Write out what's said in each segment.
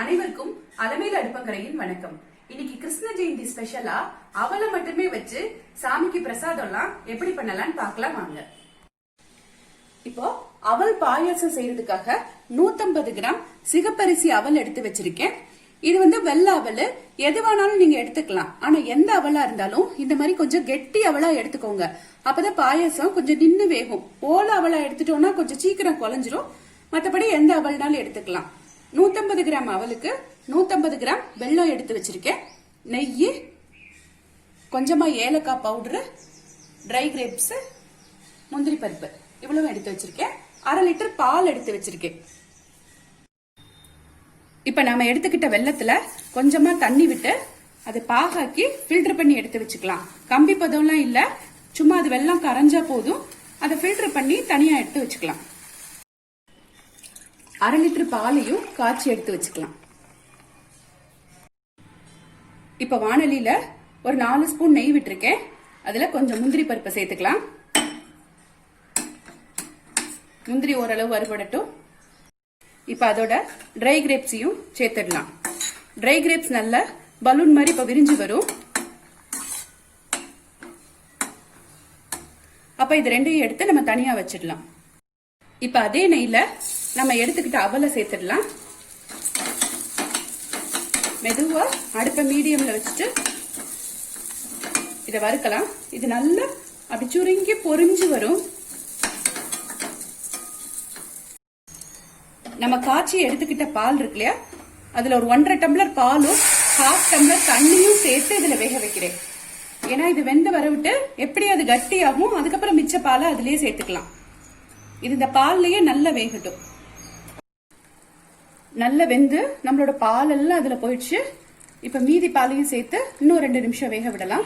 அனைவருக்கும் அலமேல அடுப்பங்கரையின் வணக்கம். இன்னைக்கு கிருஷ்ண ஜெயந்தி ஸ்பெஷலா அவலை மட்டுமே வச்சு சாமிக்கு பிரசாதம்லாம் எப்படி பண்ணலாம்னு பார்க்கலாம் வாங்க. இப்போ அவல் பாயாசம் செய்யறதுக்காக 150 கிராம் சிகப்பரிசி அவல் எடுத்து வச்சிருக்கேன். இது வெள்ள அவல், எதுவானாலும் நீங்க எடுத்துக்கலாம். ஆனா எந்த அவலா இருந்தாலும் இந்த மாதிரி கொஞ்சம் கெட்டி அவலா எடுத்துக்கோங்க. அப்பதான் பாயாசம் கொஞ்சம் நின்னு வேகும். ஓல அவலா எடுத்துட்டோம்னா கொஞ்சம் சீக்கிரம் குழஞ்சிரும். மற்றபடி எந்த அவல்னாலும் எடுத்துக்கலாம். 150 கிராம் அவலுக்கு 150 கிராம் வெல்லம் எடுத்து வச்சிருக்கேன். நெய், கொஞ்சமா ஏலக்காய் பவுடர், ட்ரை கிரேப்ஸ், முந்திரி பருப்பு இவ்வளவு எடுத்து வச்சிருக்கேன். 1/2 லிட்டர் பால் எடுத்து வச்சிருக்கேன். இப்ப நாம எடுத்துக்கிட்ட வெல்லத்துல கொஞ்சமா தண்ணி விட்டு அதை பாகாக்கி ஃபில்டர் பண்ணி எடுத்து வச்சுக்கலாம். கம்பி பதம்லாம் இல்ல, சும்மா அது வெல்லம் கரைஞ்சா போதும். அதை ஃபில்டர் பண்ணி தனியா எடுத்து வச்சுக்கலாம். 1/2 லிட்டர் பாலையும் காய்ச்சி எடுத்து வச்சுக்கலாம். இப்ப வாணலியில ஒரு 4 ஸ்பூன் நெய் விட்டுருக்கேன். அதுல கொஞ்சம் முந்திரி பருப்பை சேர்த்துக்கலாம். முந்திரி ஓரளவு வறுபடட்டும். இப்ப அதோட ட்ரை கிரேப்ஸையும் சேர்த்துடலாம். ட்ரை கிரேப்ஸ் நல்ல பலூன் மாதிரி இப்ப விரிஞ்சு வரும். அப்ப இது ரெண்டையும் எடுத்து நம்ம தனியா வச்சிடலாம். இப்ப அதே நெய்ல நம்ம எடுத்துக்கிட்ட அவலை சேர்த்துடலாம். மெதுவா அடுப்பை மீடியம்ல வச்சுட்டு இதை வறுக்கலாம். இது நல்லா அப்படி சுருங்கி பொரிஞ்சு வரும். நம்ம காய்ச்சி எடுத்துக்கிட்ட பால் இருக்கு இல்லையா, அதுல ஒரு 1.5 டம்ளர் பாலும் 1/2 டம்ளர் தண்ணியும் சேர்த்து இதுல வேக வைக்கிறேன். ஏன்னா இது வெந்து வரவிட்டு எப்படி அது கட்டியாகும், அதுக்கப்புறம் மிச்ச பாலை அதுலயே சேர்த்துக்கலாம். இது இந்த பால்லயே நல்லா வேகட்டும். நல்ல வெந்து நம்மளோட பால் எல்லாம் அதுல போயிடுச்சு. இப்ப மீதி பாலையும் சேர்த்து இன்னும் 2 நிமிஷம் வேக விடலாம்.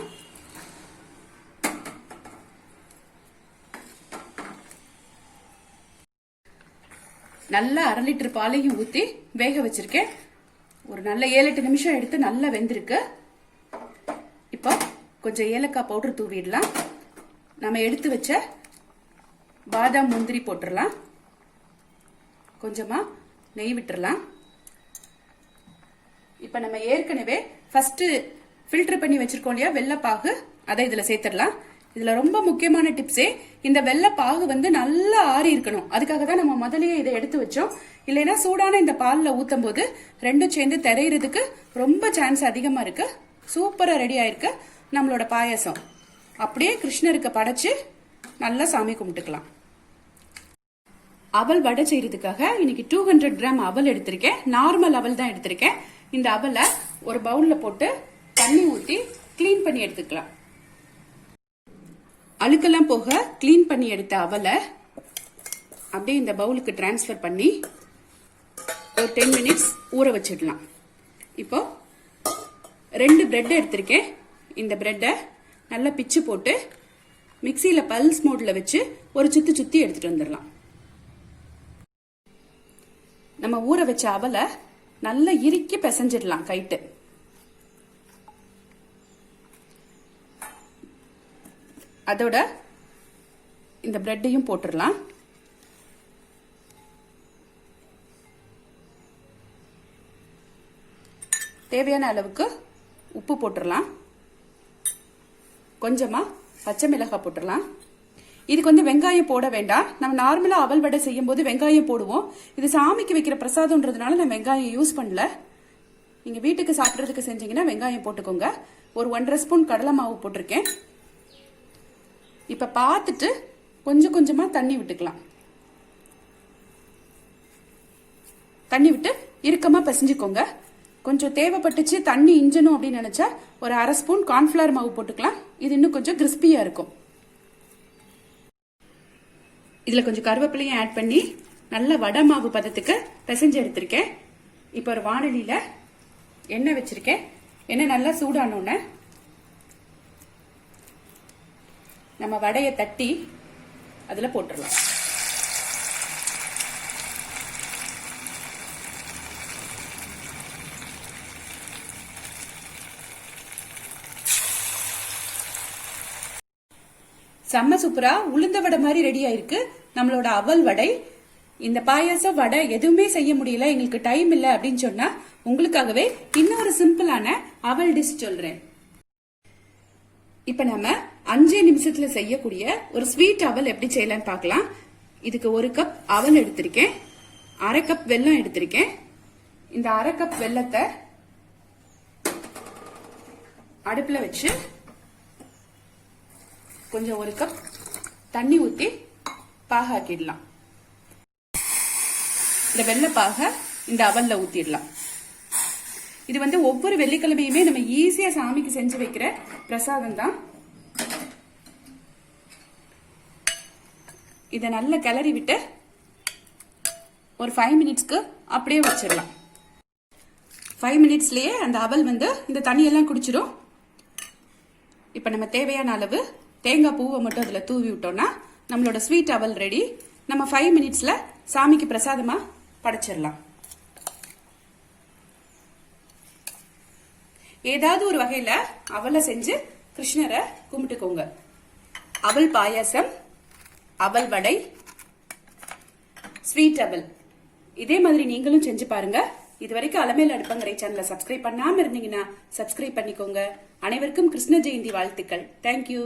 நல்லா 1/2 லிட்டர் பாலையும் ஊத்தி வேக வச்சிருக்கேன். ஒரு நல்ல 7-8 நிமிஷம் எடுத்து நல்லா வெந்திருக்கு. இப்போ கொஞ்சம் ஏலக்காய் பவுடர் தூவிடலாம். நம்ம எடுத்து வச்ச பாதாம் முந்திரி போட்டுடலாம். கொஞ்சமா நெய் விட்டுறலாம். இப்ப நம்ம ஏற்கனவே ஃபர்ஸ்ட் ஃபில்டர் பண்ணி வச்சிருக்கோம் இல்லையா வெள்ளப்பாகு, அதை இதுல சேர்த்துடலாம். இதுல ரொம்ப முக்கியமான டிப்ஸே இந்த வெள்ளப்பாகு நல்லா ஆறி இருக்கணும். அதுக்காக தான் நம்ம முதல்லயே இதை எடுத்து வச்சோம். இல்லைன்னா சூடான இந்த பால்ல ஊத்தும் போது ரெண்டும் சேர்ந்து தெரியறதுக்கு ரொம்ப சான்ஸ் அதிகமா இருக்கு. சூப்பரா ரெடி ஆயிருக்கு நம்மளோட பாயாசம். அப்படியே கிருஷ்ணருக்கு படைச்சு நல்லா சாமி கும்பிட்டுக்கலாம். அவல் வடை செய்யறதுக்காக இன்னைக்கு 200 கிராம் அவல் எடுத்திருக்கேன். நார்மல் அவல் தான் எடுத்திருக்கேன். இந்த அவலை ஒரு பவுல்ல போட்டு தண்ணி ஊத்தி கிளீன் பண்ணி எடுத்துக்கலாம். அழுக்கெல்லாம் போக கிளீன் பண்ணி எடுத்த அவலை அப்படியே இந்த பவுலுக்கு டிரான்ஸ்பர் பண்ணி ஒரு 10 மினிட்ஸ் ஊற வச்சிடலாம். இப்போ 2 பிரெட் எடுத்திருக்கேன். இந்த பிரெட்டை நல்லா பிச்சு போட்டு மிக்சியில பல்ஸ் மோட்ல வச்சு ஒரு சுத்தி எடுத்துட்டு வந்துடலாம். நம்ம ஊற வச்ச அவலை நல்லா இறுக்கி பிசைஞ்சிடலாம் கைட்டு. அதோட இந்த பிரெட்டையும் போட்டுடலாம். தேவையான அளவுக்கு உப்பு போட்டுடலாம். கொஞ்சமா பச்சை மிளகாய் போட்டுடலாம். இதுக்கு வெங்காயம் போட வேண்டாம். நம்ம நார்மலா அவல் வடை செய்யும் போது வெங்காயம் போடுவோம். இது சாமிக்கு வைக்கிற பிரசாதம்ன்றதுனால நான் வெங்காயம் யூஸ் பண்ணல. நீங்க வீட்டுக்கு சாப்பிட்றதுக்கு செஞ்சீங்கன்னா வெங்காயம் போட்டுக்கோங்க. ஒரு 1.5 ஸ்பூன் கடலை மாவு போட்டிருக்கேன். இப்ப பார்த்துட்டு கொஞ்சம் கொஞ்சமா தண்ணி விட்டுக்கலாம். தண்ணி விட்டு இறுக்கமா பிசைஞ்சுக்கோங்க. கொஞ்சம் தேவைப்பட்டுச்சு தண்ணி இஞ்சணும் அப்படின்னு நினைச்சா ஒரு 1/2 ஸ்பூன் கார்ன்ஃபிளவர் மாவு போட்டுக்கலாம். இது இன்னும் கொஞ்சம் கிறிஸ்பியா இருக்கும். இதுல கொஞ்சம் கருவேப்பிலையும் ஆட் பண்ணி நல்ல வடை மாவு பதத்துக்கு பிசைஞ்சு எடுத்திருக்கேன். இப்ப ஒரு வாணலியில எண்ணெய் வச்சிருக்கேன். எண்ணெய் நல்லா சூடானோன்னு நம்ம வடையை தட்டி அதுல போட்டுடலாம். செம்ம சூப்பரா உளுந்த வடை மாதிரி ரெடி ஆயிருக்கு நம்மளோட அவல் வடை. இந்த பாயாசம் வடை எதுவுமே செய்ய முடியல, எங்களுக்கு டைம் இல்ல அப்படின்னு சொன்னா உங்களுக்காகவே இன்னொரு சிம்பிளான அவல் டிஷ் சொல்றேன். இப்ப நம்ம 5 நிமிஷத்துல செய்யக்கூடிய ஒரு ஸ்வீட் அவல் எப்படி செய்யலாம்னு பார்க்கலாம். இதுக்கு 1 கப் அவல் எடுத்திருக்கேன், 1/2 கப் வெல்லம் எடுத்திருக்கேன். இந்த 1/2 கப் வெல்லத்தை அடுப்புல வச்சு கொஞ்சம் 1 கப் தண்ணி ஊத்தி பாகாக்கிடலாம். இந்த வெள்ளை பாக இந்த அவல்ல ஊத்திடலாம். இது ஒவ்வொரு வெள்ளிக்கிழமையுமே நம்ம ஈஸியா சாமிக்கு செஞ்சு வைக்கிற பிரசாதம் தான். இதை நல்லா கிளறி விட்டு ஒரு 5 மினிட்ஸ்க்கு அப்படியே வச்சிடலாம். 5 மினிட்ஸ்லயே அந்த அவல் இந்த தண்ணியெல்லாம் குடிச்சிடும். இப்ப நம்ம தேவையான அளவு தேங்காய் பூவை மட்டும் அதுல தூவி விட்டோம்னா நம்மளோட ஸ்வீட் அவல் ரெடி. நம்ம 5 மினிட்ஸ்ல சாமிக்கு பிரசாதமா படைச்சிடலாம். ஏதாவது ஒரு வகையில அவலை செஞ்சு கிருஷ்ணரை கும்பிட்டுக்கோங்க. அவல் பாயாசம், அவல் வடை, ஸ்வீட் அவல் இதே மாதிரி நீங்களும் செஞ்சு பாருங்க. இதுவரைக்கும் அலமேல் அடுப்பங்கரை சேனலை சப்ஸ்கிரைப் பண்ணாம இருந்தீங்கன்னா சப்ஸ்கிரைப் பண்ணிக்கோங்க. அனைவருக்கும் கிருஷ்ண ஜெயந்தி வாழ்த்துக்கள். தேங்க்யூ.